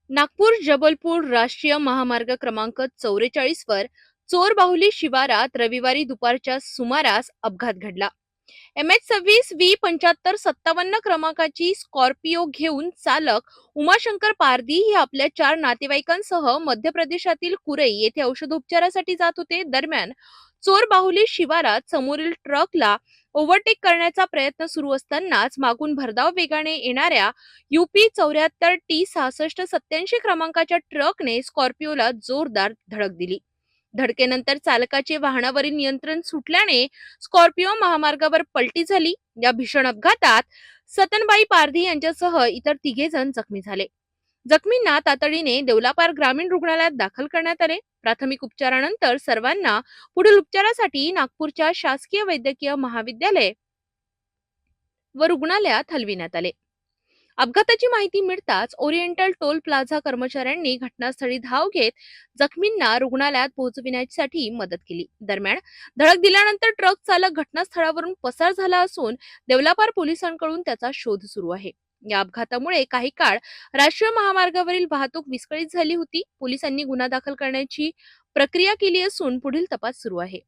नागपूर जबलपूर राष्ट्रीय महामार्ग क्रमांक 44 वर चोरबाहुली शिवारात रविवारी दुपारच्या सुमारास अपघात घडला. MH26V7557 क्रमांकाची स्कॉर्पिओ घेऊन चालक उमाशंकर पारधी हे आपल्या 4 नातेवाईकांसह मध्य प्रदेशातील कुरई येथे औषधोपचारासाठी जात होते. दरम्यान चोरबाहुली शिवारात समोरील ट्रकला ओव्हरटेक करण्याचा प्रयत्न सुरू असतानाच मागून भरधाव वेगाने येणाऱ्या UP 74T6687 क्रमांकाच्या ट्रकने स्कॉर्पिओला जोरदार धडक दिली. धडकेनंतर चालकाचे वाहनावरील नियंत्रण सुटल्याने स्कॉर्पिओ महामार्गावर पलटी झाली. या भीषण अपघातात सतनबाई पारधी यांच्यासह इतर 3 जण जखमी झाले. जखमींना तातडीने देवलापार ग्रामीण रुग्णालयात दाखल करण्यात आले. प्राथमिक उपचारानंतर सर्वांना पुढील उपचारासाठी नागपूरच्या शासकीय वैद्यकीय महाविद्यालय व रुग्णालयात हलविण्यात आले. अपघाताची माहिती मिळताच ओरिएंटल टोल प्लाझा कर्मचाऱ्यांनी घटनास्थळी धाव घेत जखमींना रुग्णालयात पोहोचविण्यासाठी मदत केली. दरम्यान धडक दिल्यानंतर ट्रक चालक घटनास्थळावरून पसार झाला असून देवलापार पोलिसांकडून त्याचा शोध सुरू आहे. या अपघातामुळे काही काळ राष्ट्रीय महामार्गावरील वाहतूक विस्कळीत झाली होती. पोलिसांनी गुन्हा दाखल करण्याची प्रक्रिया केली असून पुढील तपास सुरू आहे.